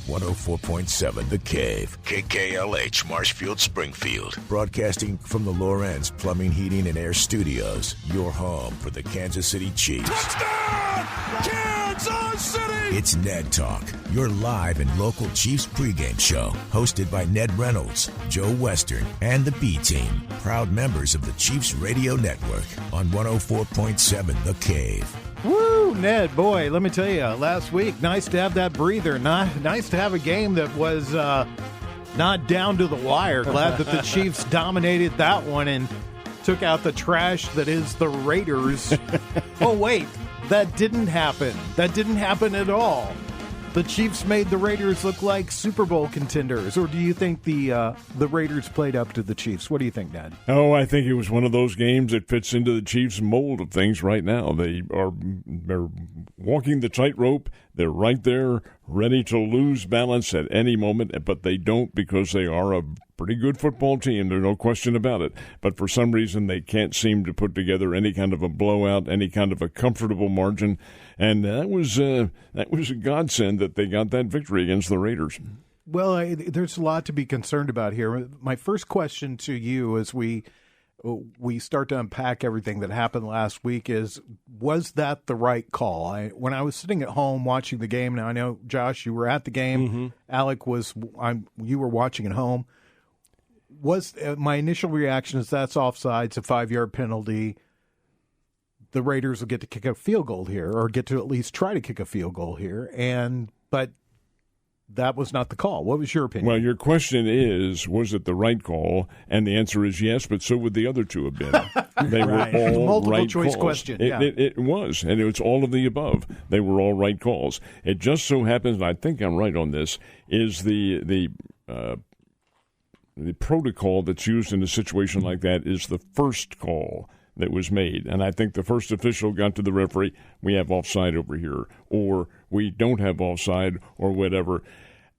104.7 The Cave, KKLH, Marshfield, Springfield. Broadcasting from the Lorenz Plumbing, Heating, and Air Studios. Your home for the Kansas City Chiefs. Touchdown! Kansas City! It's Ned Talk, your live and local Chiefs pregame show. Hosted by Ned Reynolds, Joe Western, and the B-Team. Proud members of the Chiefs Radio Network on 104.7 The Cave. Woo, Ned, boy, let me tell you, last week, nice to have that breather. Nice to have a game that was not down to the wire. Glad that the Chiefs dominated that one and took out the trash that is the Raiders. Oh, wait, that didn't happen. That didn't happen at all. The Chiefs made the Raiders look like Super Bowl contenders, or do you think the Raiders played up to the Chiefs? What do you think, Ned? Oh, I think it was one of those games that fits into the Chiefs' mold of things right now. They're walking the tightrope. They're right there, ready to lose balance at any moment, but they don't because they are a pretty good football team. There's no question about it. But for some reason, they can't seem to put together any kind of a blowout, any kind of a comfortable margin. And that was a godsend that they got that victory against the Raiders. Well, there's a lot to be concerned about here. My first question to you as we start to unpack everything that happened last week was that the right call? When I was sitting at home watching the game, now I know, Josh, you were at the game. Mm-hmm. Alec, you were watching at home. My initial reaction is that's offside, it's a 5-yard penalty. The Raiders will get to kick a field goal here, or get to at least try to kick a field goal here. But that was not the call. What was your opinion? Well, your question is, was it the right call? And the answer is yes, but so would the other two have been. They were all multiple right choice calls. Question. Yeah. It was, and it was all of the above. They were all right calls. It just so happens, and I think I'm right on this, is the protocol that's used in a situation like that is the first call that was made. And I think the first official got to the referee, we have offside over here, or we don't have offside, or whatever.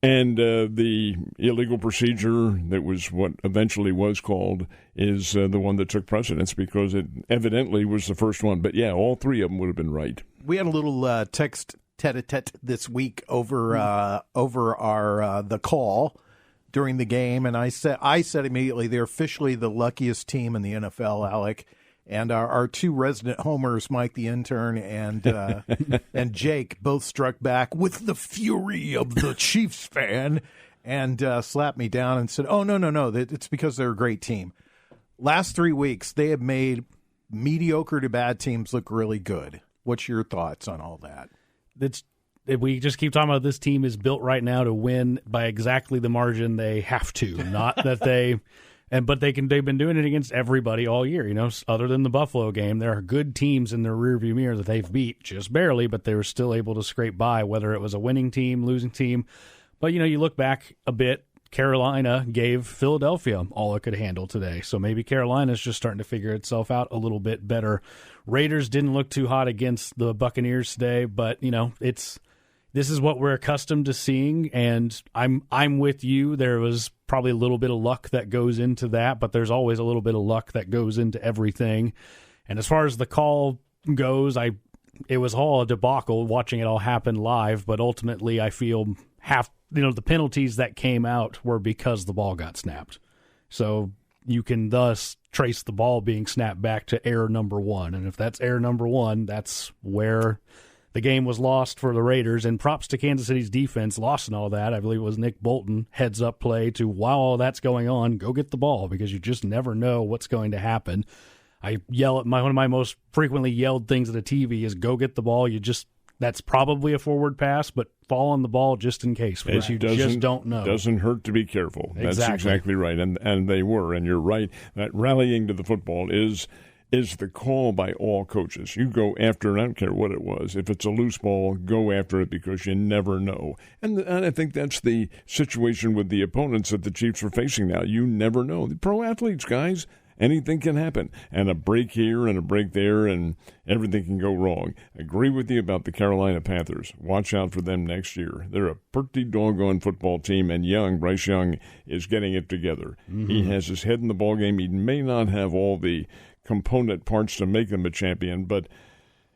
And the illegal procedure that was what eventually was called is the one that took precedence because it evidently was the first one. But, yeah, all three of them would have been right. We had a little text tete-a-tete this week over our the call during the game, and I said immediately they're officially the luckiest team in the NFL, Alec. And our two resident homers, Mike the intern and Jake, both struck back with the fury of the Chiefs fan and slapped me down and said, oh, no, it's because they're a great team. Last 3 weeks, they have made mediocre to bad teams look really good. What's your thoughts on all that? We just keep talking about this team is built right now to win by exactly the margin they have to, not that they... But they've been doing it against everybody all year, other than the Buffalo game. There are good teams in their rearview mirror that they've beat just barely, but they were still able to scrape by, whether it was a winning team, losing team. But, you look back a bit, Carolina gave Philadelphia all it could handle today. So maybe Carolina's just starting to figure itself out a little bit better. Raiders didn't look too hot against the Buccaneers today, but, this is what we're accustomed to seeing, and I'm with you. There was probably a little bit of luck that goes into that, but there's always a little bit of luck that goes into everything. And as far as the call goes, it was all a debacle watching it all happen live, but ultimately I feel the penalties that came out were because the ball got snapped. So you can thus trace the ball being snapped back to error number one, and if that's error number one, that's where the game was lost for the Raiders, and props to Kansas City's defense, lost in all that. I believe it was Nick Bolton, heads-up play to, while all that's going on, go get the ball, because you just never know what's going to happen. I yell at one of my most frequently yelled things at the TV is go get the ball. That's probably a forward pass, but fall on the ball just in case, because you just don't know. Doesn't hurt to be careful. That's exactly right, and they were, and you're right. That rallying to the football is the call by all coaches. You go after it, I don't care what it was. If it's a loose ball, go after it because you never know. And I think that's the situation with the opponents that the Chiefs are facing now. You never know. The pro athletes, guys, anything can happen. And a break here and a break there, and everything can go wrong. I agree with you about the Carolina Panthers. Watch out for them next year. They're a pretty doggone football team, and Bryce Young is getting it together. Mm-hmm. He has his head in the ballgame. He may not have all the component parts to make them a champion, but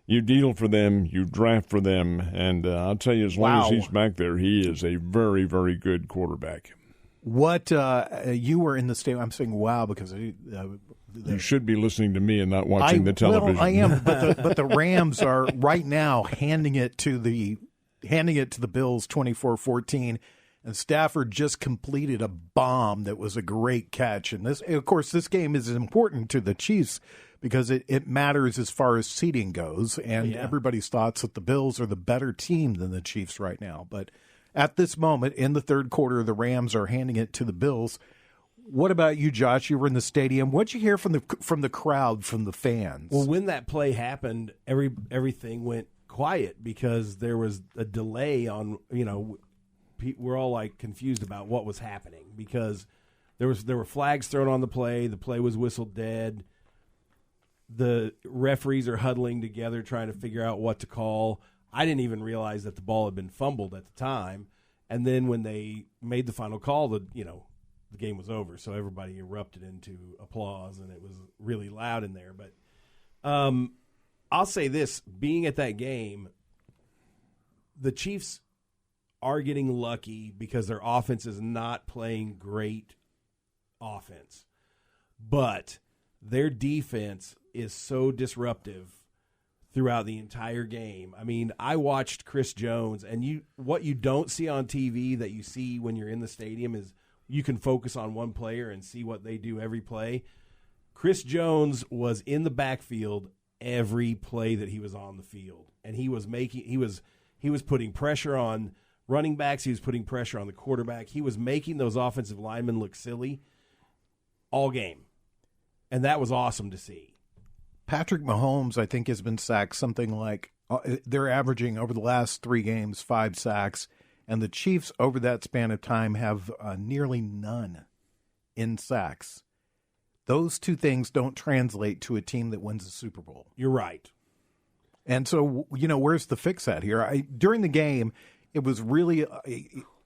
You deal for them, you draft for them, and I'll tell you, as long as he's back there, he is a very, very good quarterback. What you were in the stadium? I'm saying wow because you should be listening to me and not watching the television. Well, I am, but the Rams are right now handing it to the Bills 24-14, and Stafford just completed a bomb that was a great catch. And this, of course, this game is important to the Chiefs because it matters as far as seeding goes, and everybody's thoughts that the Bills are the better team than the Chiefs right now. But at this moment, in the third quarter, the Rams are handing it to the Bills. What about you, Josh? You were in the stadium. What'd you hear from the crowd, from the fans? Well, when that play happened, everything went quiet because there was a delay on, we're all like confused about what was happening because there were flags thrown on the play. The play was whistled dead. The referees are huddling together trying to figure out what to call. I didn't even realize that the ball had been fumbled at the time. And then when they made the final call, the game was over. So everybody erupted into applause, and it was really loud in there. But I'll say this, being at that game, the Chiefs are getting lucky because their offense is not playing great offense. But their defense is so disruptive throughout the entire game. I mean, I watched Chris Jones, and what you don't see on TV that you see when you're in the stadium is you can focus on one player and see what they do every play. Chris Jones was in the backfield every play that he was on the field, and he was putting pressure on running backs. He was putting pressure on the quarterback. He was making those offensive linemen look silly all game, and that was awesome to see. Patrick Mahomes, I think, has been sacked something like they're averaging over the last 3 games 5 sacks, and the Chiefs over that span of time have nearly none in sacks. Those two things don't translate to a team that wins the Super Bowl. You're right. And so, where's the fix at here? During the game, it was really,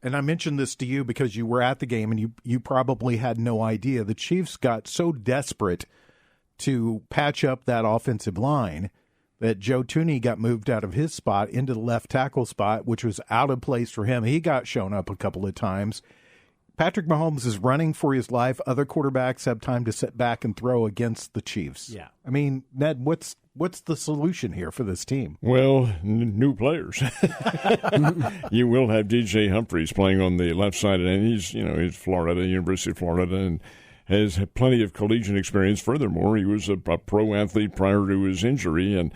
and I mentioned this to you because you were at the game and you probably had no idea. The Chiefs got so desperate to patch up that offensive line that Joe Thuney got moved out of his spot into the left tackle spot, which was out of place for him. He got shown up a couple of times. Patrick Mahomes is running for his life. Other quarterbacks have time to sit back and throw against the Chiefs. Yeah. I mean, Ned, what's the solution here for this team? Well, new players. You will have DJ Humphries playing on the left side, and he's Florida, University of Florida, and has had plenty of collegiate experience. Furthermore, he was a pro athlete prior to his injury, and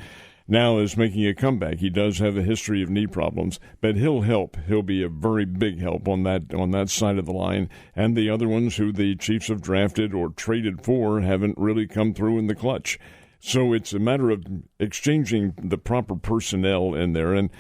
now is making a comeback. He does have a history of knee problems, but he'll help. He'll be a very big help on that side of the line. And the other ones who the Chiefs have drafted or traded for haven't really come through in the clutch. So it's a matter of exchanging the proper personnel in there. And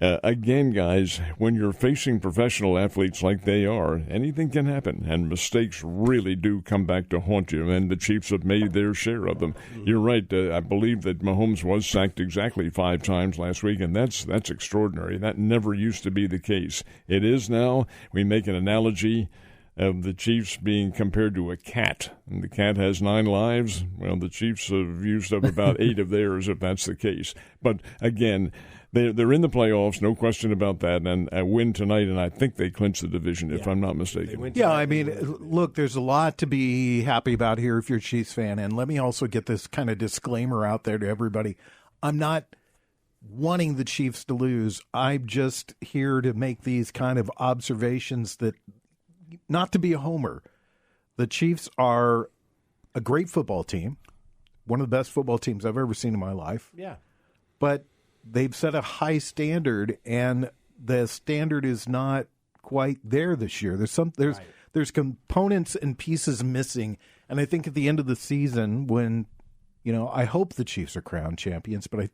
again, guys, when you're facing professional athletes like they are, anything can happen, and mistakes really do come back to haunt you, and the Chiefs have made their share of them. You're right. I believe that Mahomes was sacked exactly 5 times last week, and that's extraordinary. That never used to be the case. It is now. We make an analogy of the Chiefs being compared to a cat, and the cat has 9 lives. Well, the Chiefs have used up about 8 of theirs, if that's the case. But again, they're in the playoffs, no question about that, and a win tonight, and I think they clinch the division, if I'm not mistaken. Yeah, I mean, look, there's a lot to be happy about here if you're a Chiefs fan, and let me also get this kind of disclaimer out there to everybody. I'm not wanting the Chiefs to lose. I'm just here to make these kind of observations that, not to be a homer, the Chiefs are a great football team, one of the best football teams I've ever seen in my life. Yeah. But they've set a high standard, and the standard is not quite there this year. There's components and pieces missing, and I think at the end of the season, when I hope the Chiefs are crowned champions, but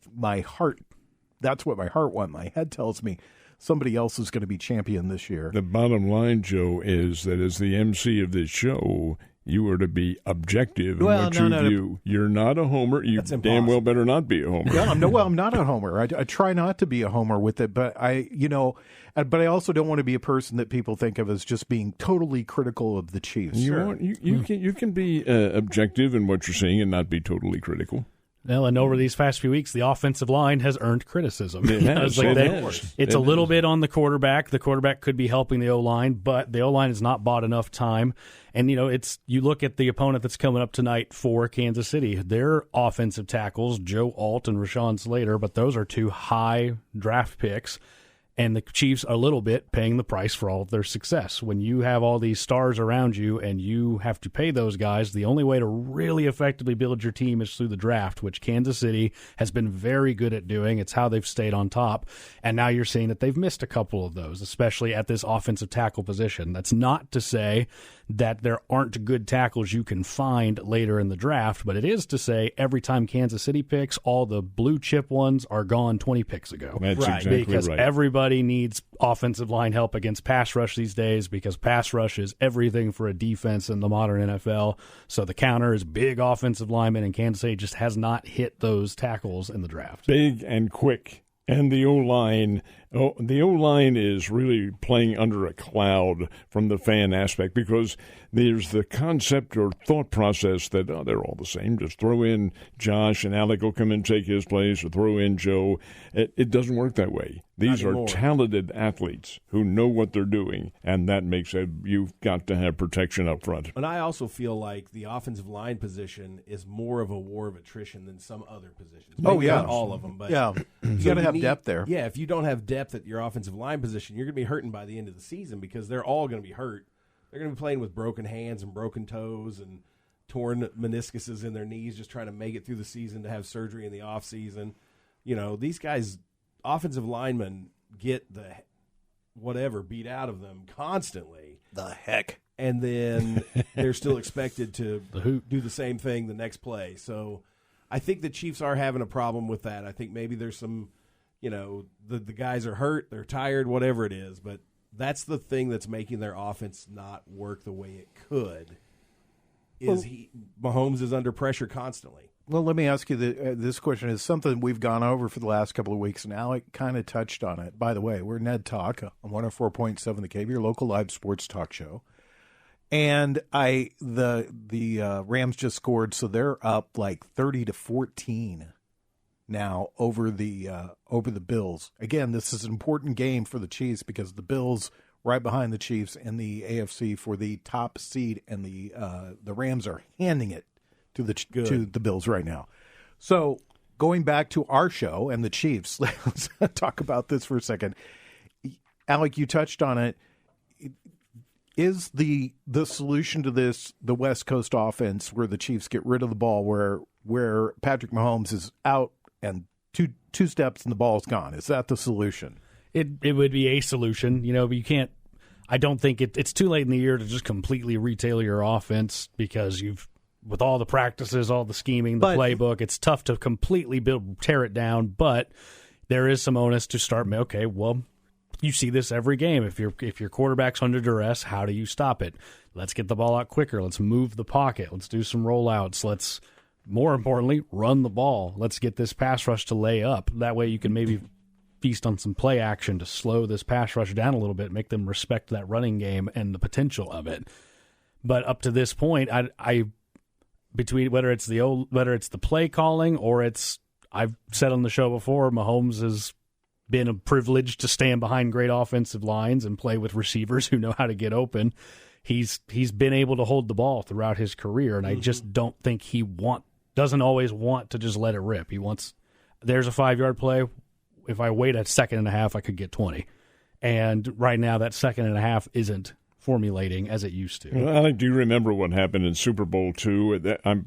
that's what my heart wants. My head tells me somebody else is going to be champion this year. The bottom line, Joe, is that as the MC of this show, you are to be objective in what you do. You're not a homer. You damn well better not be a homer. Yeah, I'm not a homer. I try not to be a homer with it, but I also don't want to be a person that people think of as just being totally critical of the Chiefs. You can be objective in what you're seeing and not be totally critical. Well, and over these past few weeks, the offensive line has earned criticism. It's a little bit on the quarterback. The quarterback could be helping the O-line, but the O-line has not bought enough time. And, you look at the opponent that's coming up tonight for Kansas City. Their offensive tackles, Joe Alt and Rashawn Slater, but those are two high draft picks. And the Chiefs are a little bit paying the price for all of their success. When you have all these stars around you and you have to pay those guys, the only way to really effectively build your team is through the draft, which Kansas City has been very good at doing. It's how they've stayed on top. And now you're seeing that they've missed a couple of those, especially at this offensive tackle position. That's not to say that there aren't good tackles you can find later in the draft, but it is to say every time Kansas City picks, all the blue chip ones are gone 20 picks ago. That's exactly because right. Everybody needs offensive line help against pass rush these days because pass rush is everything for a defense in the modern NFL. So the counter is big offensive linemen, and Kansas City just has not hit those tackles in the draft. Big and quick. And the O-line is really playing under a cloud from the fan aspect because there's the concept or thought process that they're all the same. Just throw in Josh and Alec will come and take his place, or throw in Joe. It doesn't work that way. These are talented athletes who know what they're doing, and that makes you've got to have protection up front. And I also feel like the offensive line position is more of a war of attrition than some other positions. Maybe not all of them, but you got to have depth there. Yeah, if you don't have depth at your offensive line position, you're going to be hurting by the end of the season because they're all going to be hurt. They're going to be playing with broken hands and broken toes and torn meniscuses in their knees, just trying to make it through the season to have surgery in the off season. These guys, offensive linemen, get the whatever beat out of them constantly. The heck. And then they're still expected to do the same thing the next play. So I think the Chiefs are having a problem with that. I think maybe there's some, the guys are hurt, they're tired, whatever it is. But that's the thing that's making their offense not work the way it could. Mahomes is under pressure constantly. Well, let me ask you this question. Is something we've gone over for the last couple of weeks, and Alec kind of touched on it. By the way, we're Ned Talk on 104.7 The Cave, your local live sports talk show. And the Rams just scored, so they're up like 30-14 now over the Bills. Again, this is an important game for the Chiefs because the Bills right behind the Chiefs in the AFC for the top seed, and the Rams are handing it to the Bills right now. So going back to our show and the Chiefs, let's talk about this for a second. Alec, you touched on it. Is the solution to this the West Coast offense where the Chiefs get rid of the ball, where Patrick Mahomes is out and two steps and the ball's gone? Is that the solution? It would be a solution, but you can't. I don't think it's too late in the year to just completely retail your offense because with all the practices, all the scheming, the playbook, it's tough to completely tear it down. But there is some onus to start. Okay, well, you see this every game. If your quarterback's under duress, how do you stop it? Let's get the ball out quicker. Let's move the pocket. Let's do some rollouts. Let's, more importantly, run the ball. Let's get this pass rush to lay up. That way you can maybe feast on some play action to slow this pass rush down a little bit, make them respect that running game and the potential of it. But up to this point, between whether it's the play calling or I've said on the show before, Mahomes has been a privilege to stand behind great offensive lines and play with receivers who know how to get open. He's been able to hold the ball throughout his career, and I just don't think he doesn't always want to just let it rip. He wants, there's a 5-yard play. If I wait a second and a half, I could get 20. And right now, that second and a half isn't formulating as it used to. Well, Alec, do you remember what happened in Super Bowl II?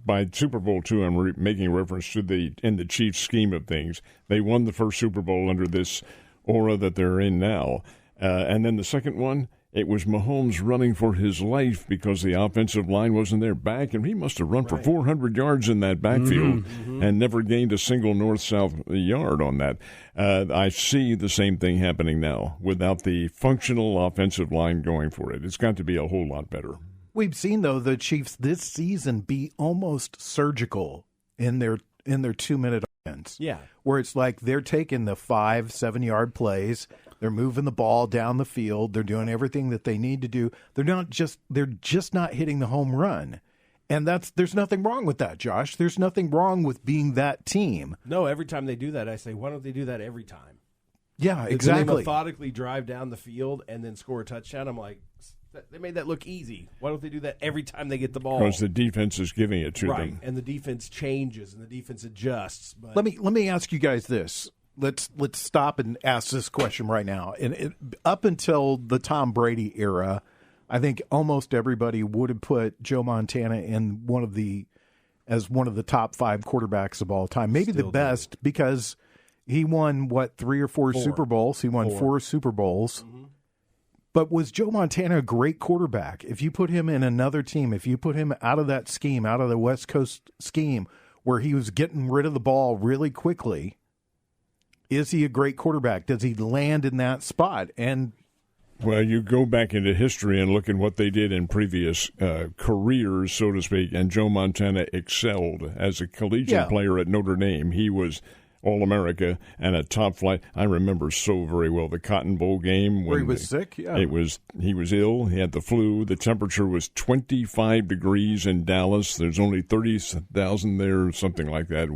By Super Bowl II, I'm making reference to in the Chiefs' scheme of things. They won the first Super Bowl under this aura that they're in now. And then the second one, it was Mahomes running for his life because the offensive line wasn't there back, and he must have run for 400 yards in that backfield and never gained a single north-south yard on that. I see the same thing happening now without the functional offensive line going for it. It's got to be a whole lot better. We've seen, though, the Chiefs this season be almost surgical in their 2-minute offense. Yeah. Where it's like they're taking the 5-7-yard plays, they're moving the ball down the field, they're doing everything that they need to do. They're just not hitting the home run. And there's nothing wrong with that, Josh. There's nothing wrong with being that team. No, every time they do that, I say, why don't they do that every time? Yeah, exactly. They methodically drive down the field and then score a touchdown. I'm like, they made that look easy. Why don't they do that every time they get the ball? Because the defense is giving it to them. Right, and the defense changes and the defense adjusts. But Let me ask you guys this. Let's stop and ask this question right now. And up until the Tom Brady era, I think almost everybody would have put Joe Montana in one of the top 5 quarterbacks of all time, maybe the best, because he won 3 or 4 Super Bowls. He won 4 Super Bowls. Mm-hmm. But was Joe Montana a great quarterback? If you put him in another team, if you put him out of that scheme, out of the West Coast scheme, where he was getting rid of the ball really quickly, is he a great quarterback? Does he land in that spot? And well, you go back into history and look at what they did in previous careers, so to speak, and Joe Montana excelled as a collegiate player at Notre Dame. He was All-America and a top flight. I remember so very well the Cotton Bowl game where he was sick. Yeah, he was ill. He had the flu. The temperature was 25 degrees in Dallas. There's only 30,000 there, something like that.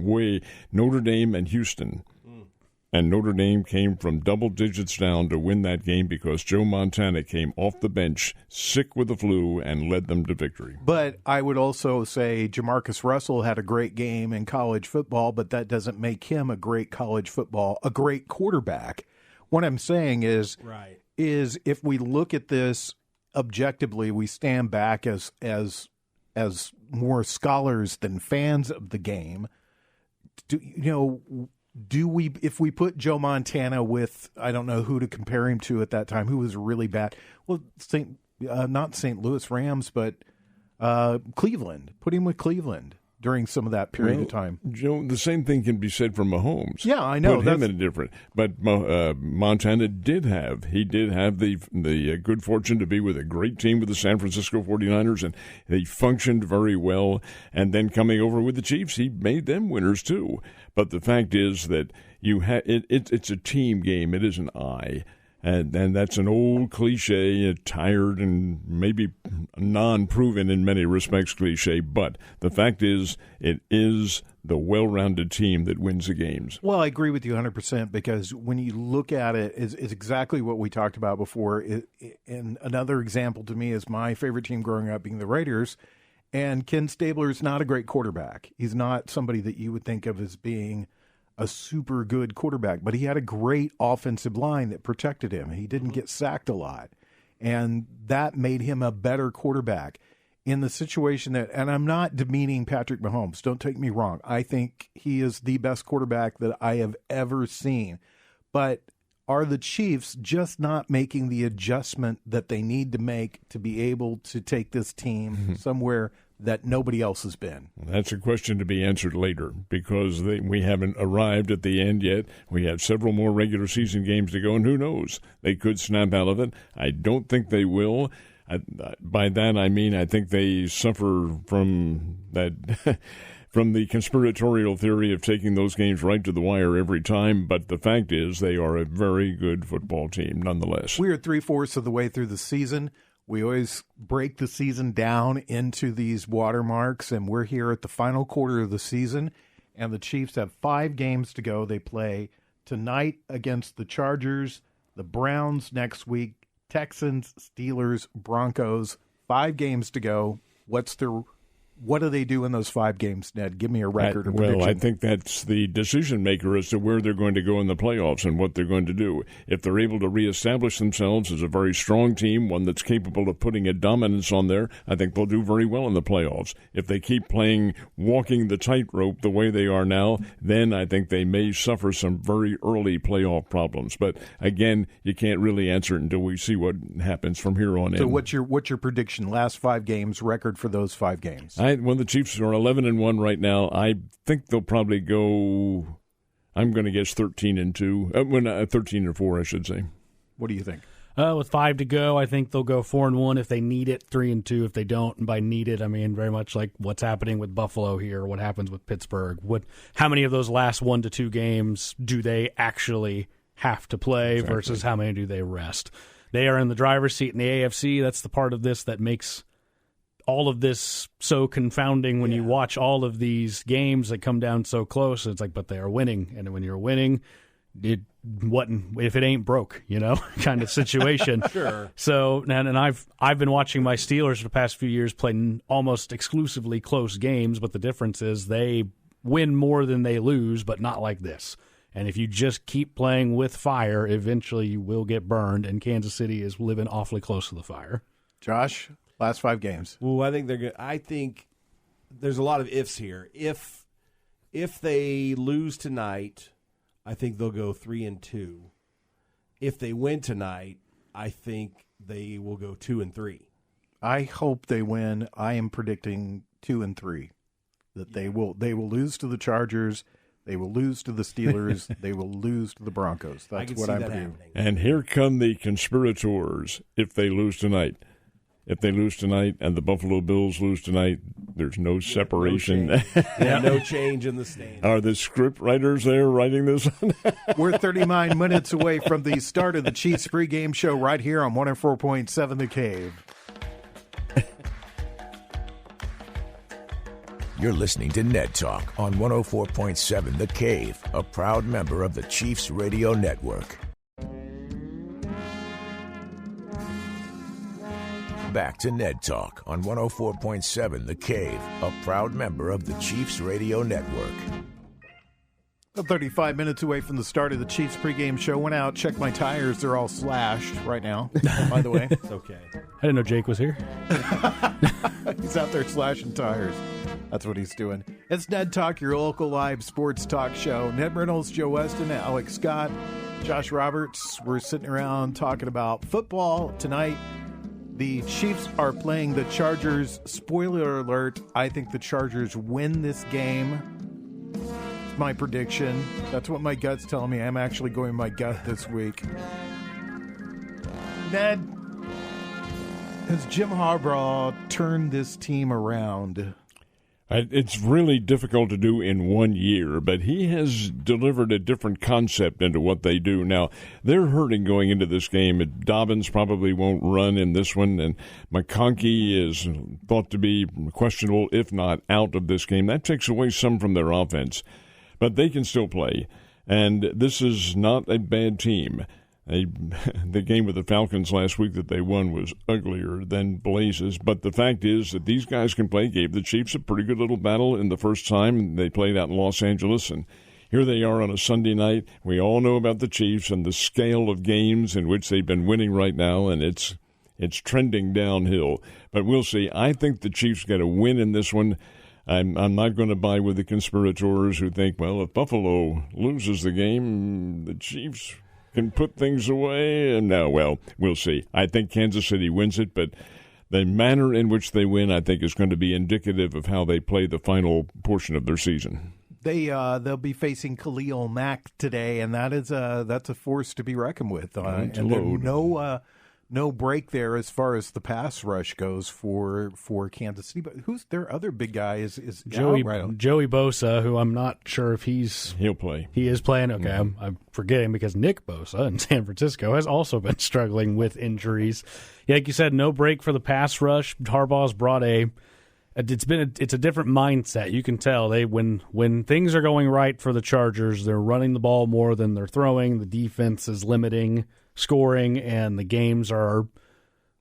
Notre Dame and Houston. And Notre Dame came from double digits down to win that game because Joe Montana came off the bench sick with the flu and led them to victory. But I would also say Jamarcus Russell had a great game in college football, but that doesn't make him a great great quarterback. What I'm saying is if we look at this objectively, we stand back as more scholars than fans of the game. Do we, if we put Joe Montana with, I don't know who to compare him to at that time, who was really bad? Well, not St. Louis Rams, but Cleveland. Put him with Cleveland during some of that period of time. Joe, the same thing can be said for Mahomes. Yeah, I know. Put him in a different. But Montana did have the good fortune to be with a great team with the San Francisco 49ers, and they functioned very well. And then coming over with the Chiefs, he made them winners too. But the fact is that it's a team game. It isn't I. And that's an old cliche, tired and maybe non-proven in many respects cliche. But the fact is, it is the well-rounded team that wins the games. Well, I agree with you 100% because when you look at it, it's exactly what we talked about before. And another example to me is my favorite team growing up being the Raiders. And Ken Stabler is not a great quarterback. He's not somebody that you would think of as being a super good quarterback, but he had a great offensive line that protected him. He didn't get sacked a lot, and that made him a better quarterback in the situation that, and I'm not demeaning Patrick Mahomes. Don't take me wrong. I think he is the best quarterback that I have ever seen, but are the Chiefs just not making the adjustment that they need to make to be able to take this team somewhere that nobody else has been? That's a question to be answered later because we haven't arrived at the end yet. We have several more regular season games to go, and who knows? They could snap out of it. I don't think they will. By that I mean I think they suffer from that from the conspiratorial theory of taking those games right to the wire every time, but the fact is they are a very good football team nonetheless. We are 3/4 of the way through the season. We always break the season down into these watermarks, and we're here at the final quarter of the season, and the Chiefs have 5 games to go. They play tonight against the Chargers, the Browns next week, Texans, Steelers, Broncos. 5 games to go. What do they do in those 5 games, Ned? Give me a record or prediction. Well, I think that's the decision maker as to where they're going to go in the playoffs and what they're going to do. If they're able to reestablish themselves as a very strong team, one that's capable of putting a dominance on there, I think they'll do very well in the playoffs. If they keep walking the tightrope the way they are now, then I think they may suffer some very early playoff problems. But again, you can't really answer it until we see what happens from here on in. So what's your prediction? Last 5 games, record for those 5 games? Well, the Chiefs are 11-1 right now. I think they'll probably go. I'm going to guess 13-2. 13-4, I should say. What do you think? With 5 to go, I think they'll go 4-1 if they need it, 3-2 if they don't. And by need it, I mean very much like what's happening with Buffalo here, what happens with Pittsburgh. How many of those last 1 to 2 games do they actually have to play versus how many do they rest? They are in the driver's seat in the AFC. That's the part of this that makes all of this so confounding when you watch all of these games that come down so close. It's like, but they are winning, and when you're winning, what if it ain't broke, kind of situation. Sure. So, and I've been watching my Steelers for the past few years play almost exclusively close games, but the difference is they win more than they lose, but not like this. And if you just keep playing with fire, eventually you will get burned, and Kansas City is living awfully close to the fire. Josh, last 5 games. Well, I think they're good. I think there's a lot of ifs here. If they lose tonight, I think they'll go 3-2. If they win tonight, I think they will go 2-3. I hope they win. I am predicting 2-3. That they will lose to the Chargers, they will lose to the Steelers, they will lose to the Broncos. That's what I'm predicting. And here come the conspirators if they lose tonight. If they lose tonight and the Buffalo Bills lose tonight, there's no separation. No change in the stand. Are the script writers there writing this? We're 39 minutes away from the start of the Chiefs pregame show right here on 104.7 The Cave. You're listening to Ned Talk on 104.7 The Cave, a proud member of the Chiefs Radio Network. Back to Ned Talk on 104.7 The Cave, a proud member of the Chiefs Radio Network. 35 minutes away from the start of the Chiefs pregame show. Went out, checked my tires. They're all slashed right now, by the way. It's okay. I didn't know Jake was here. He's out there slashing tires. That's what he's doing. It's Ned Talk, your local live sports talk show. Ned Reynolds, Joe Westen, Alex Scott, Josh Roberts. We're sitting around talking about football tonight. The Chiefs are playing the Chargers. Spoiler alert, I think the Chargers win this game. It's my prediction. That's what my gut's telling me. I'm actually going my gut this week. Ned, has Jim Harbaugh turned this team around? It's really difficult to do in 1 year, but he has delivered a different concept into what they do. Now, they're hurting going into this game. Dobbins probably won't run in this one, and McConkey is thought to be questionable, if not out of this game. That takes away some from their offense, but they can still play, and this is not a bad team. The game with the Falcons last week that they won was uglier than blazes, but the fact is that these guys can play. Gave the Chiefs a pretty good little battle in the first time they played out in Los Angeles, and here they are on a Sunday night. We all know about the Chiefs and the scale of games in which they've been winning right now, and it's trending downhill. But we'll see. I think the Chiefs get a win in this one. I'm not going to buy with the conspirators who think, well, if Buffalo loses the game, the Chiefs can put things away. And now, well, we'll see. I think Kansas City wins it, but the manner in which they win, I think, is going to be indicative of how they play the final portion of their season. They'll be facing Khalil Mack today, and that's a force to be reckoned with. And no break there as far as the pass rush goes for Kansas City. But who's their other big guy is Joey Bosa, who I'm not sure if he'll play. He is playing. Okay, mm-hmm. I'm forgetting because Nick Bosa in San Francisco has also been struggling with injuries. Yeah, like you said, no break for the pass rush. Harbaugh's brought it's a different mindset. You can tell when things are going right for the Chargers, they're running the ball more than they're throwing. The defense is limiting scoring, and the games are a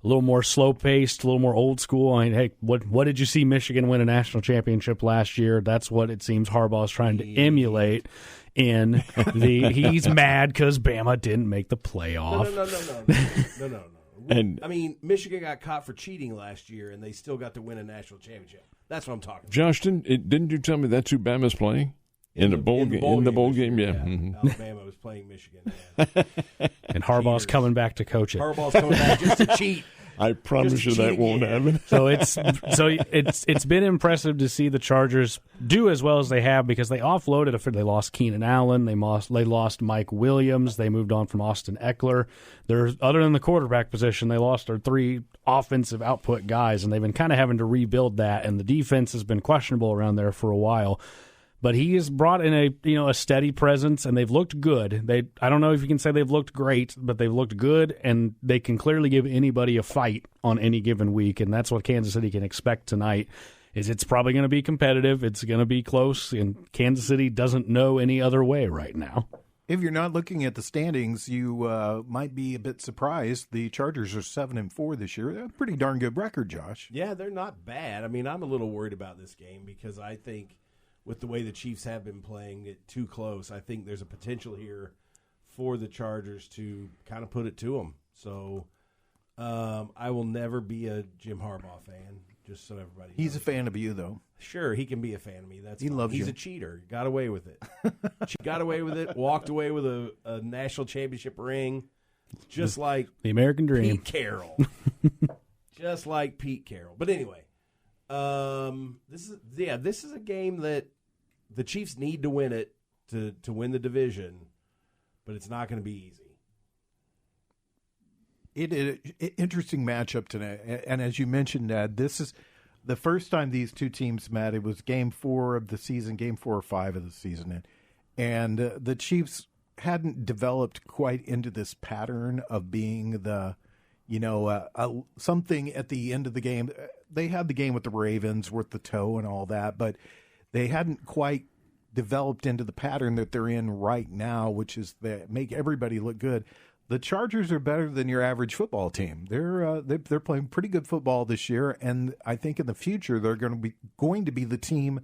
little more slow-paced, a little more old school. I mean, hey, what did you see Michigan win a national championship last year? That's what it seems Harbaugh is trying to emulate. He's mad because Bama didn't make the playoff. No. And I mean, Michigan got caught for cheating last year, and they still got to win a national championship. That's what I'm talking about. Josh, didn't you tell me that's who Bama's playing? In the bowl game, yeah. Mm-hmm. Alabama was playing Michigan. And Harbaugh's coming back to coach it. Harbaugh's coming back just to cheat. I promise you that won't happen. So it's been impressive to see the Chargers do as well as they have because they offloaded. They lost Keenan Allen. They lost Mike Williams. They moved on from Austin Eckler. Other than the quarterback position, they lost their 3 offensive output guys, and they've been kind of having to rebuild that. And the defense has been questionable around there for a while. But he has brought in a steady presence, and they've looked good. I don't know if you can say they've looked great, but they've looked good, and they can clearly give anybody a fight on any given week, and that's what Kansas City can expect tonight. It's probably going to be competitive, it's going to be close, and Kansas City doesn't know any other way right now. If you're not looking at the standings, you might be a bit surprised. The Chargers are 7-4 this year. That's a pretty darn good record, Josh. Yeah, they're not bad. I mean, I'm a little worried about this game because I think with the way the Chiefs have been playing it too close, I think there's a potential here for the Chargers to kind of put it to them. So I will never be a Jim Harbaugh fan, just so everybody knows. He's a fan of you, though. Sure, he can be a fan of me. He loves you. He's a cheater. Got away with it. Got away with it. Walked away with a national championship ring, just like the American dream. Pete Carroll. Just like Pete Carroll. But anyway, this is a game that the Chiefs need to win it to win the division, but it's not going to be easy. Interesting matchup tonight, and as you mentioned, Ned, this is the first time these two teams met. It was Game 4 of the season, Game 4 or 5 of the season, and the Chiefs hadn't developed quite into this pattern of being the, something at the end of the game. They had the game with the Ravens with the toe and all that, but they hadn't quite developed into the pattern that they're in right now, which is that make everybody look good. The Chargers are better than your average football team. They're playing pretty good football this year, and I think in the future they're going to be the team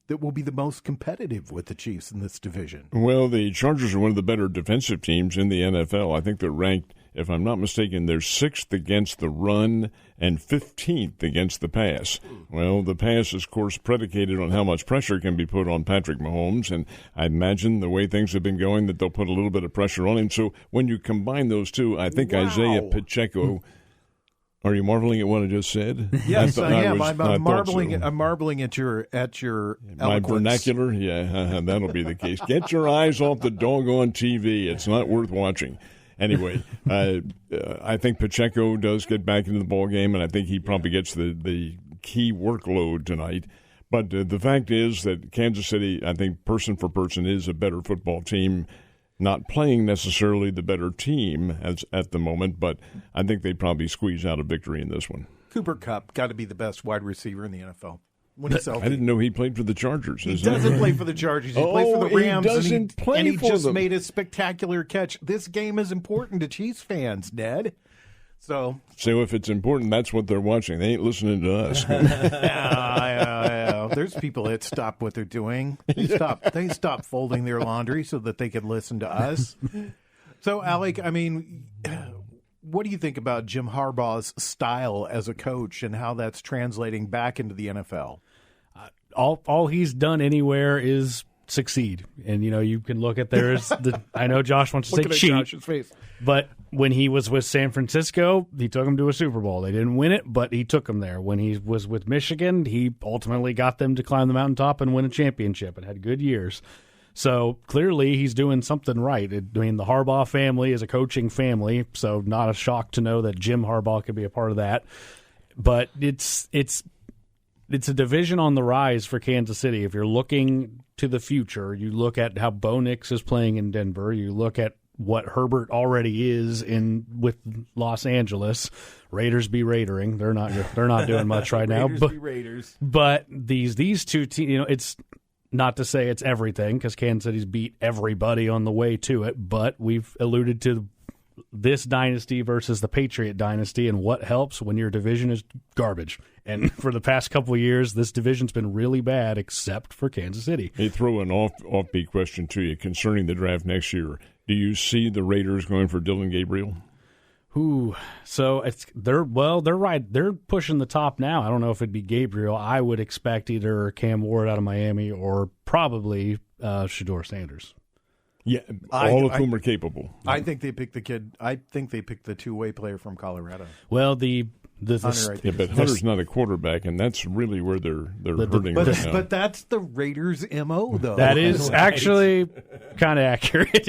that will be the most competitive with the Chiefs in this division. Well, the Chargers are one of the better defensive teams in the NFL. I think they're ranked, if I'm not mistaken, they're 6th against the run and 15th against the pass. Well, the pass is, of course, predicated on how much pressure can be put on Patrick Mahomes, and I imagine the way things have been going that they'll put a little bit of pressure on him. So when you combine those two, I think Isaiah Pacheco. Are you marveling at what I just said? Yes, I am. I'm marveling. So. I'm marveling at your my vernacular. Yeah, that'll be the case. Get your eyes off the doggone TV. It's not worth watching. Anyway, I think Pacheco does get back into the ball game, and I think he probably gets the key workload tonight. But the fact is that Kansas City, I think, person for person, is a better football team. Not playing necessarily the better team at the moment, but I think they probably squeeze out a victory in this one. Cooper Kupp got to be the best wide receiver in the NFL. When he's healthy. I didn't know he played for the Chargers. He doesn't play for the Chargers. He plays for the Rams. He just made a spectacular catch. This game is important to Chiefs fans, Ned. So if it's important, that's what they're watching. They ain't listening to us. There's people that stop what they're doing. They stop folding their laundry so that they can listen to us. So, Alec, I mean, what do you think about Jim Harbaugh's style as a coach and how that's translating back into the NFL? All he's done anywhere is succeed. And, you can look at I know Josh wants to say cheat. Josh's face. But when he was with San Francisco, he took them to a Super Bowl. They didn't win it, but he took them there. When he was with Michigan, he ultimately got them to climb the mountaintop and win a championship and had good years. So clearly he's doing something right. The Harbaugh family is a coaching family, so not a shock to know that Jim Harbaugh could be a part of that. But it's a division on the rise for Kansas City. If you're looking to the future, you look at how Bo Nix is playing in Denver, you look at what Herbert already is with Los Angeles. Raiders be Raidering. They're not doing much right now. But these two teams, it's not to say it's everything because Kansas City's beat everybody on the way to it. But we've alluded to this dynasty versus the Patriot dynasty, and what helps when your division is garbage. And for the past couple of years, this division's been really bad, except for Kansas City. They throw an offbeat question to you concerning the draft next year. Do you see the Raiders going for Dylan Gabriel? So they're right. They're pushing the top now. I don't know if it'd be Gabriel. I would expect either Cam Ward out of Miami or probably Shedeur Sanders. Yeah, all of whom are capable. I think they picked the kid. I think they picked the two-way player from Colorado. Well, but Hunter's not a quarterback, and that's really where they're hurting right now. But that's the Raiders' MO, though. That is actually kind of accurate.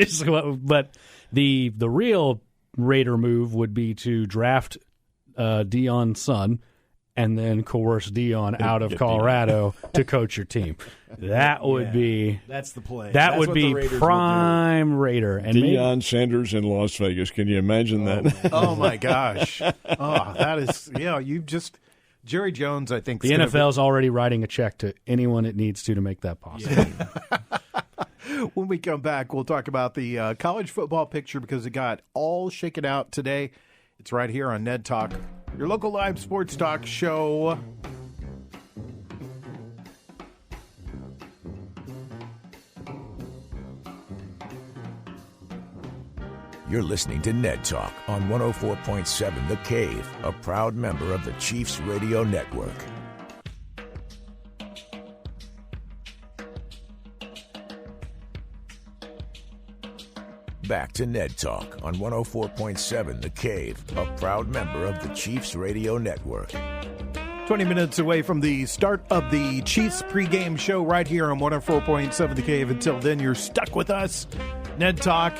But the real Raider move would be to draft Deion's son and then coerce Dion out of Colorado to coach your team. That would be that's the play. That would be prime Raider. And Deion Sanders in Las Vegas. Can you imagine that? Oh my gosh! Oh, that is You just Jerry Jones. I think the NFL is already writing a check to anyone it needs to make that possible. Yeah. When we come back, we'll talk about the college football picture because it got all shaken out today. It's right here on Ned Talk, your local live sports talk show. You're listening to Ned Talk on 104.7 The Cave, a proud member of the Chiefs Radio Network. Back to Ned Talk on 104.7 The Cave, a proud member of the Chiefs Radio Network. 20 minutes away from the start of the Chiefs pregame show right here on 104.7 The Cave. Until then, you're stuck with us. Ned Talk,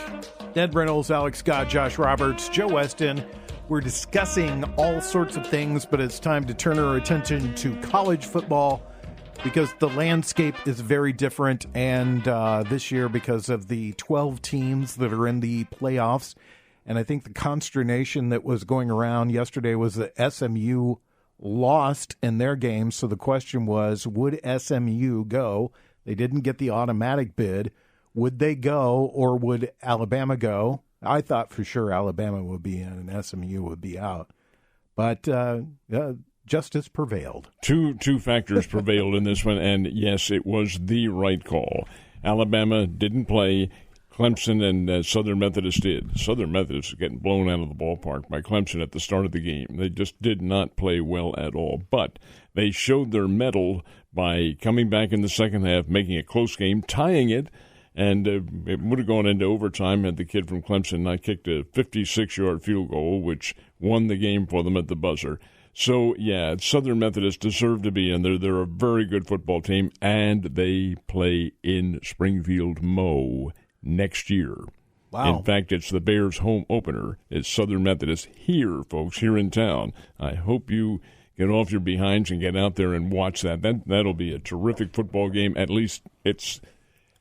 Ned Reynolds, Alex Scott, Josh Roberts, Joe Westen. We're discussing all sorts of things, but it's time to turn our attention to college football because the landscape is very different, and this year because of the 12 teams that are in the playoffs. And I think the consternation that was going around yesterday was that SMU lost in their game. So the question was, would SMU go? They didn't get the automatic bid. Would they go, or would Alabama go? I thought for sure Alabama would be in and SMU would be out. But justice prevailed. Two factors prevailed in this one, and yes, it was the right call. Alabama didn't play. Clemson and Southern Methodist did. Southern Methodist was getting blown out of the ballpark by Clemson at the start of the game. They just did not play well at all. But they showed their mettle by coming back in the second half, making a close game, tying it, and it would have gone into overtime had the kid from Clemson not kicked a 56-yard field goal, which won the game for them at the buzzer. So, yeah, Southern Methodist deserved to be in there. They're a very good football team, and they play in Springfield Mo next year. Wow. In fact, it's the Bears' home opener. It's Southern Methodist here, folks, here in town. I hope you get off your behinds and get out there and watch that. That'll be a terrific football game. At least it's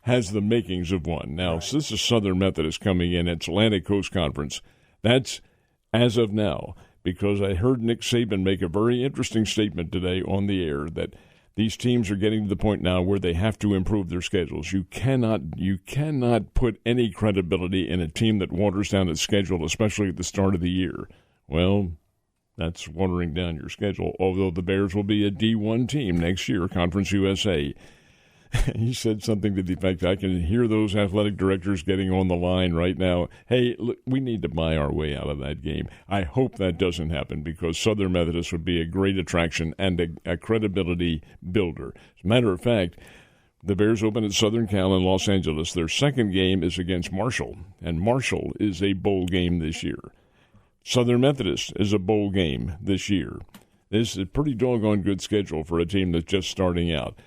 has the makings of one. Now, so this is Southern Methodist coming in. It's Atlantic Coast Conference. That's as of now, because I heard Nick Saban make a very interesting statement today on the air that these teams are getting to the point now where they have to improve their schedules. You cannot put any credibility in a team that waters down its schedule, especially at the start of the year. Well, that's watering down your schedule, although the Bears will be a D1 team next year, Conference USA. He said something to the effect, I can hear those athletic directors getting on the line right now. Hey, look, we need to buy our way out of that game. I hope that doesn't happen because Southern Methodist would be a great attraction and a credibility builder. As a matter of fact, the Bears open at Southern Cal in Los Angeles. Their second game is against Marshall, and Marshall is a bowl game this year. Southern Methodist is a bowl game this year. This is a pretty doggone good schedule for a team that's just starting out.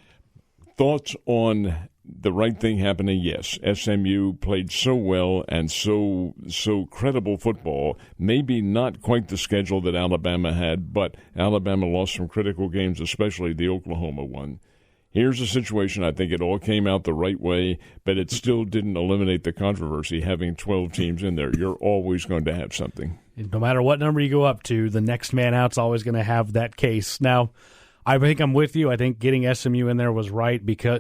Thoughts on the right thing happening? Yes, SMU played so well and so credible football. Maybe not quite the schedule that Alabama had, but Alabama lost some critical games, especially the Oklahoma one. Here's a situation. I think it all came out the right way, but it still didn't eliminate the controversy having 12 teams in there. You're always going to have something. No matter what number you go up to, the next man out's always going to have that case. Now, I think I'm with you. I think getting SMU in there was right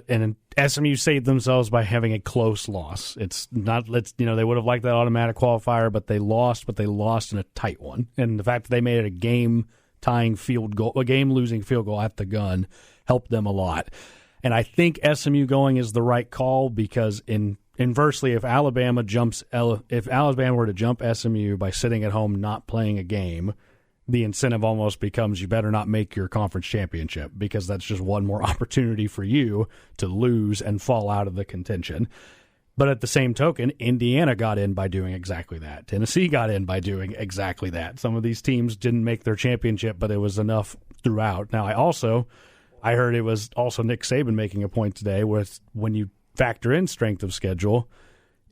and SMU saved themselves by having a close loss. It's not, they would have liked that automatic qualifier, but they lost in a tight one. And the fact that they made it a game-losing field goal at the gun helped them a lot. And I think SMU going is the right call because inversely, if Alabama were to jump SMU by sitting at home not playing a game, the incentive almost becomes you better not make your conference championship because that's just one more opportunity for you to lose and fall out of the contention. But at the same token, Indiana got in by doing exactly that. Tennessee got in by doing exactly that. Some of these teams didn't make their championship, but it was enough throughout. Now, I heard it was also Nick Saban making a point today where when you factor in strength of schedule,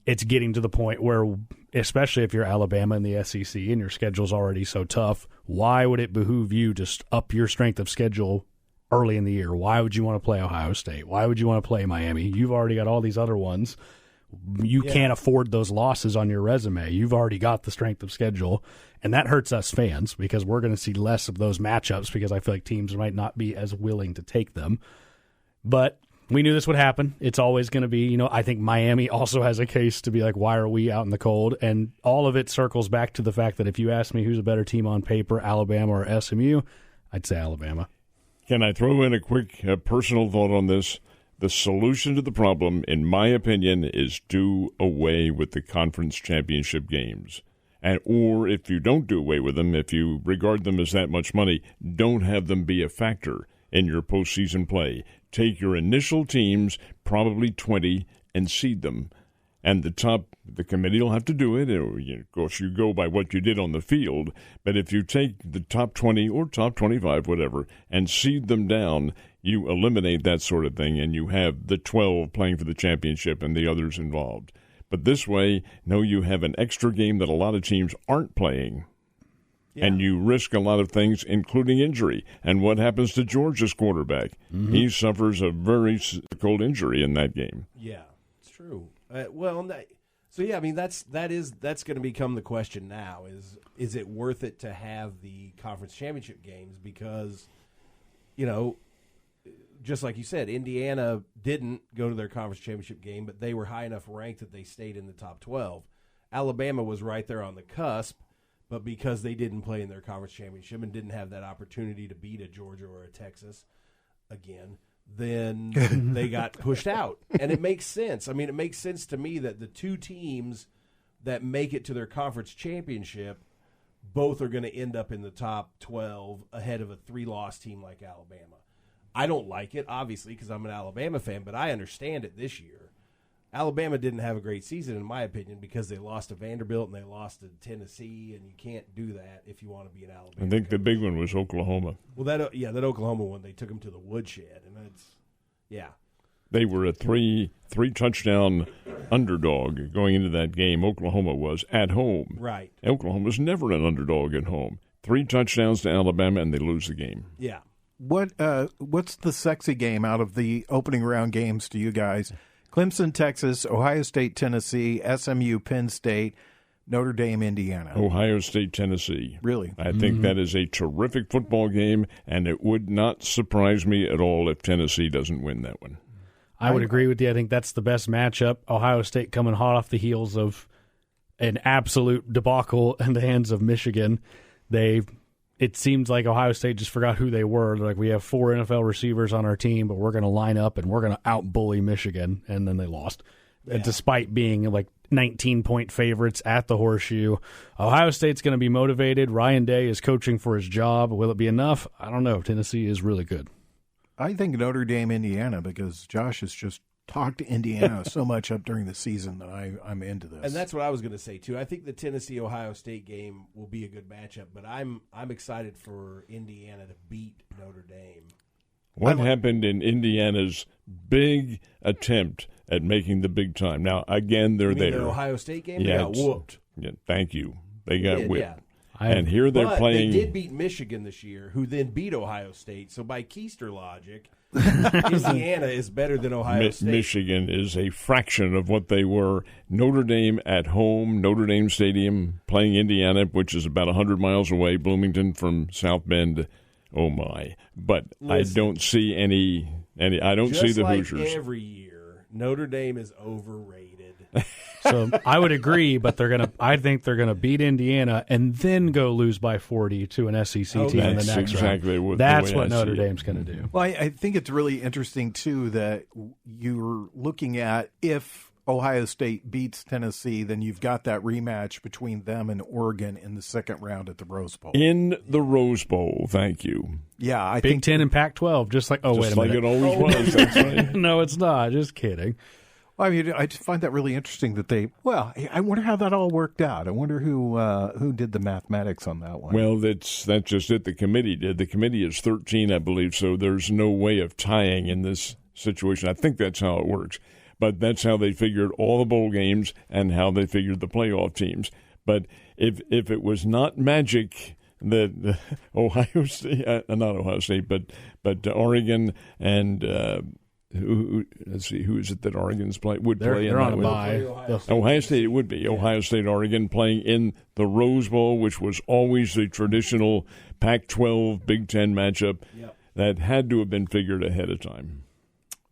it's getting to the point where, especially if you're Alabama in the SEC and your schedule's already so tough, why would it behoove you to up your strength of schedule early in the year? Why would you want to play Ohio State? Why would you want to play Miami? You've already got all these other ones. You can't afford those losses on your resume. You've already got the strength of schedule, and that hurts us fans because we're going to see less of those matchups because I feel like teams might not be as willing to take them. But we knew this would happen. It's always going to be, I think Miami also has a case to be like, why are we out in the cold? And all of it circles back to the fact that if you ask me who's a better team on paper, Alabama or SMU, I'd say Alabama. Can I throw in a quick personal thought on this? The solution to the problem, in my opinion, is do away with the conference championship games. Or if you don't do away with them, if you regard them as that much money, don't have them be a factor in your postseason play. Take your initial teams, probably 20, and seed them. And the committee will have to do it. Of course, you go by what you did on the field. But if you take the top 20 or top 25, whatever, and seed them down, you eliminate that sort of thing, and you have the 12 playing for the championship and the others involved. But this way, you have an extra game that a lot of teams aren't playing. Yeah. And you risk a lot of things, including injury. And what happens to Georgia's quarterback? Mm-hmm. He suffers a very cold injury in that game. Yeah, it's true. That's going to become the question now. Is it worth it to have the conference championship games? Because, just like you said, Indiana didn't go to their conference championship game, but they were high enough ranked that they stayed in the top 12. Alabama was right there on the cusp. But because they didn't play in their conference championship and didn't have that opportunity to beat a Georgia or a Texas again, then they got pushed out. And it makes sense. I mean, it makes sense to me that the two teams that make it to their conference championship, both are going to end up in the top 12 ahead of a 3-loss team like Alabama. I don't like it, obviously, because I'm an Alabama fan, but I understand it this year. Alabama didn't have a great season, in my opinion, because they lost to Vanderbilt and they lost to Tennessee, and you can't do that if you want to be an Alabama. I think the big one was Oklahoma. Well, that Oklahoma one, they took them to the woodshed, and they were a three touchdown underdog going into that game. Oklahoma was at home. Right. Oklahoma was never an underdog at home. 3 touchdowns to Alabama, and they lose the game. Yeah. What's the sexy game out of the opening round games to you guys? Clemson, Texas, Ohio State, Tennessee, SMU, Penn State, Notre Dame, Indiana. Ohio State, Tennessee. Really? I think that is a terrific football game, and it would not surprise me at all if Tennessee doesn't win that one. I would agree with you. I think that's the best matchup. Ohio State coming hot off the heels of an absolute debacle in the hands of Michigan. It seems like Ohio State just forgot who they were. They're like, we have 4 NFL receivers on our team, but we're going to line up and we're going to out-bully Michigan, and then they lost. Yeah. Despite being like 19-point favorites at the Horseshoe. Ohio State's going to be motivated. Ryan Day is coaching for his job. Will it be enough? I don't know. Tennessee is really good. I think Notre Dame, Indiana, because Josh has just talked to Indiana so much up during the season that I'm into this. And that's what I was going to say, too. I think the Tennessee-Ohio State game will be a good matchup, but I'm excited for Indiana to beat Notre Dame. What happened in Indiana's big attempt at making the big time? Now, again, they're there. The Ohio State game? They got whooped. Yeah, thank you. They got whipped. Yeah. And here they're playing. They did beat Michigan this year, who then beat Ohio State. So by Keister logic, Indiana is better than Ohio State. Michigan is a fraction of what they were. Notre Dame at home, Notre Dame Stadium, playing Indiana, which is about 100 miles away, Bloomington from South Bend. Oh, my. But listen, I don't see any I don't see the Hoosiers. Just like every year, Notre Dame is overrated. So I would agree, but I think they're gonna beat Indiana and then go lose by 40 to an SEC team in the next round. That's what Notre Dame's gonna do. Well, I think it's really interesting too that you're looking at if Ohio State beats Tennessee, then you've got that rematch between them and Oregon in the second round at the Rose Bowl. In the Rose Bowl, thank you. Yeah, I Big think Ten and Pac-12, just like wait a minute, it always was. That's right. No, it's not. Just kidding. Well, I mean, I just find that really interesting that I wonder how that all worked out. I wonder who did the mathematics on that one. Well, that's just it. The committee did. The committee is 13, I believe, so there's no way of tying in this situation. I think that's how it works. but that's how they figured all the bowl games and how they figured the playoff teams. But if it was not magic that Ohio State, not Ohio State, but Oregon and let's see, who is it that Oregon's would play? They're in on a bye. Ohio State, it would be. Yeah. Ohio State, Oregon playing in the Rose Bowl, which was always the traditional Pac-12 Big Ten matchup. Yep. That had to have been figured ahead of time.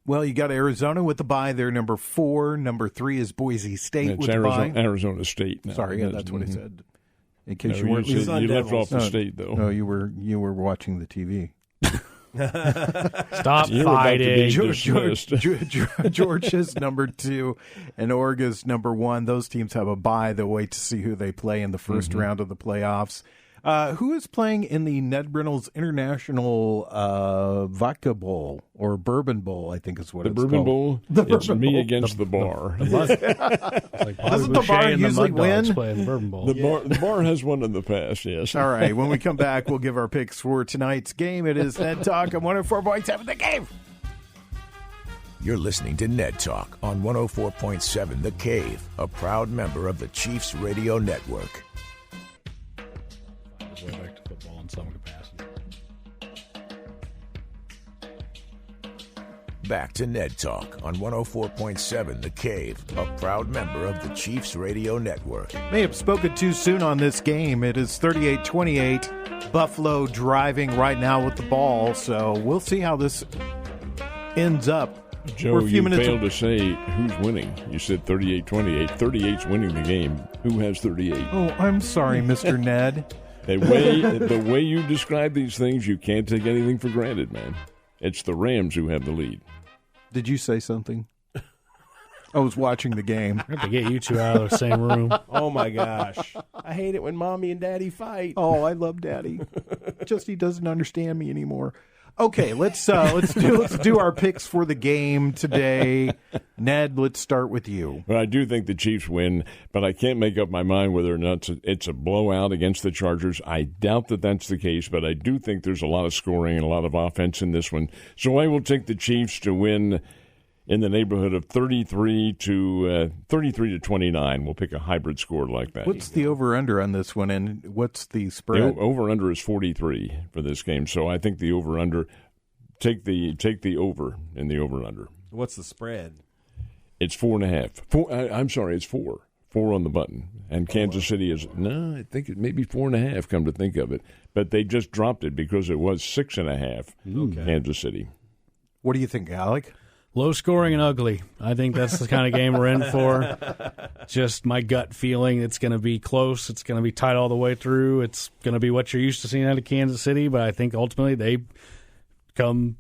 Well, you got Arizona with the bye. They're number 4. Number 3 is Boise State with the bye. Arizona State now. Sorry, that's what I said. In case you weren't listening. You left off the state, though. No, you were watching the TV. Stop fighting. Georgia's number 2 and Oregon's number 1. Those teams have a bye. They'll wait to see who they play in the first round of the playoffs. Who is playing in the Ned Reynolds International Vodka Bowl or Bourbon Bowl, I think is what it's called. The Bourbon Bowl? It's me against the bar. Doesn't the bar usually win? The bar has won in the past, yes. All right, when we come back, we'll give our picks for tonight's game. It is Ned Talk on 104.7 The Cave. You're listening to Ned Talk on 104.7 The Cave, a proud member of the Chiefs Radio Network. Way back to football in some capacity. Back to Ned Talk on 104.7 The Cave, a proud member of the Chiefs Radio Network. May have spoken too soon on this game. It is 38-28. Buffalo driving right now with the ball, so we'll see how this ends up. Joe, you failed to say who's winning. You said 38-28. 38's winning the game. Who has 38? Oh, I'm sorry, Mr. Ned. The way you describe these things, you can't take anything for granted, man. It's the Rams who have the lead. Did you say something? I was watching the game. I have to get you two out of the same room. Oh, my gosh. I hate it when Mommy and Daddy fight. Oh, I love Daddy. Just he doesn't understand me anymore. Okay, let's do our picks for the game today. Ned, let's start with you. Well, I do think the Chiefs win, but I can't make up my mind whether or not it's a blowout against the Chargers. I doubt that that's the case, but I do think there's a lot of scoring and a lot of offense in this one. So I will take the Chiefs to win in the neighborhood of 33 to 29. We'll pick a hybrid score like that. What's the over-under on this one, and what's the spread? The over-under is 43 for this game, so I think the over-under, take the over in the over-under. What's the spread? It's 4.5. I'm sorry, it's 4. 4 on the button. And Kansas City is, no, I think it may be 4.5, come to think of it. But they just dropped it because it was 6.5, Kansas City. What do you think, Alec? Low scoring and ugly. I think that's the kind of game we're in for. Just my gut feeling, it's going to be close. It's going to be tight all the way through. It's going to be what you're used to seeing out of Kansas City, but I think ultimately they come,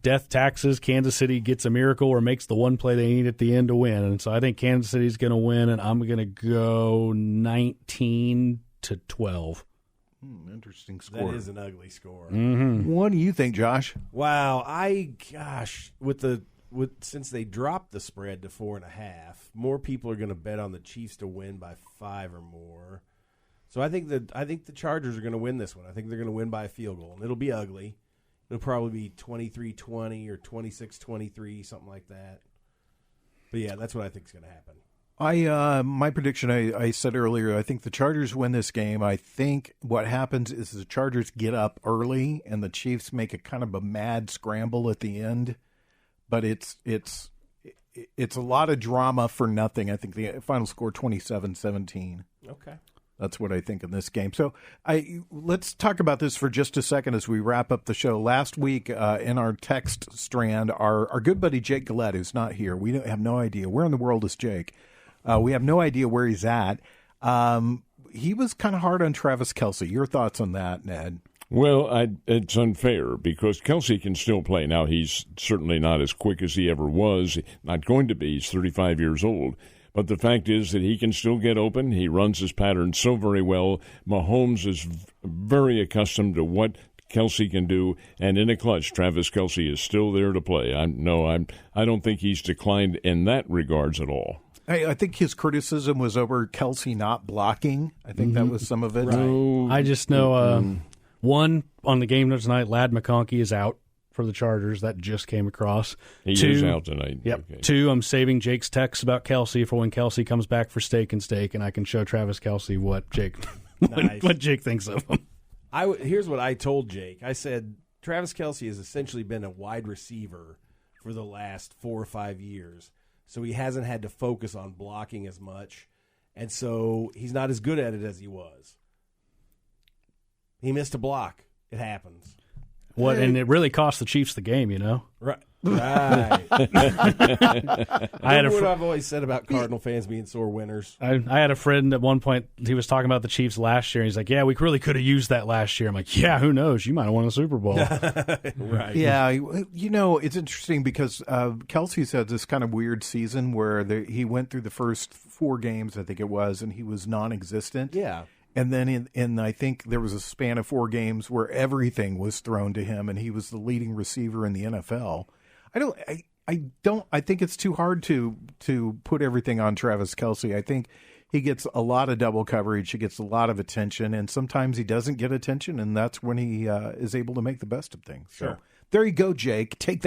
death taxes. Kansas City gets a miracle or makes the one play they need at the end to win. And so I think Kansas City's going to win, and I'm going to go 19-12. Interesting score. That is an ugly score. Mm-hmm. What do you think, Josh? Wow, since they dropped the spread to 4.5, more people are going to bet on the Chiefs to win by 5 or more. So I think the Chargers are going to win this one. I think they're going to win by a field goal, and it'll be ugly. It'll probably be 23-20 or 26-23, something like that. But yeah, that's what I think is going to happen. My prediction, I said earlier, I think the Chargers win this game. I think what happens is the Chargers get up early and the Chiefs make a kind of a mad scramble at the end. But it's a lot of drama for nothing. I think the final score 27-17. Okay. That's what I think in this game. So let's talk about this for just a second as we wrap up the show. Last week in our text strand, our good buddy Jake Gillette, who's not here, we have no idea. Where in the world is Jake? We have no idea where he's at. He was kind of hard on Travis Kelce. Your thoughts on that, Ned? Well, it's unfair because Kelce can still play. Now, he's certainly not as quick as he ever was. Not going to be. He's 35 years old. But the fact is that he can still get open. He runs his pattern so very well. Mahomes is very accustomed to what Kelce can do. And in a clutch, Travis Kelce is still there to play. I don't think he's declined in that regards at all. I think his criticism was over Kelce not blocking. I think that was some of it. Right. I just know one on the game tonight, Ladd McConkey is out. for the Chargers. That just came across. He is out tonight. Yep. Okay. 2, I'm saving Jake's texts about Kelsey for when Kelsey comes back for Steak and Steak, and I can show Travis Kelsey what Jake what Jake thinks of him. Here's what I told Jake. I said, Travis Kelsey has essentially been a wide receiver for the last 4 or 5 years, so he hasn't had to focus on blocking as much, and so he's not as good at it as he was. He missed a block. It happens. And it really cost the Chiefs the game, Right. Right. What I've always said about Cardinal fans being sore winners. I had a friend at one point, he was talking about the Chiefs last year, and he's like, yeah, we really could have used that last year. I'm like, yeah, who knows? You might have won a Super Bowl. Right. Yeah, it's interesting because Kelsey's had this kind of weird season where he went through the first 4 games, I think it was, and he was non-existent. Yeah. And then in I think there was a span of 4 games where everything was thrown to him, and he was the leading receiver in the NFL. I think it's too hard to put everything on Travis Kelsey. I think he gets a lot of double coverage. He gets a lot of attention, and sometimes he doesn't get attention, and that's when he is able to make the best of things. Sure. So there you go, Jake. Put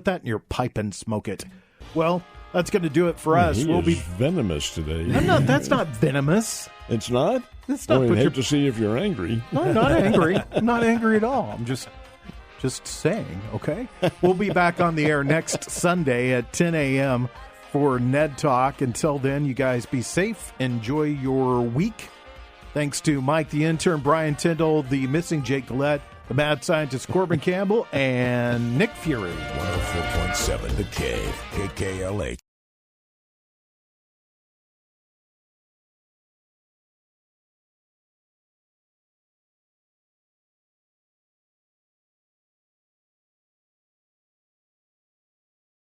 that in your pipe and smoke it. Well, that's going to do it for us. We'll be venomous today. That's not venomous. It's not? It's not. I hate to see if you're angry. No, I'm not angry. I'm not angry at all. I'm just saying, okay? We'll be back on the air next Sunday at 10 a.m. for Ned Talk. Until then, you guys be safe. Enjoy your week. Thanks to Mike the intern, Brian Tyndall, the missing Jake Gillette, the mad scientist Corbin Campbell, and Nick Fury. 104.7 The Cave, KKLA.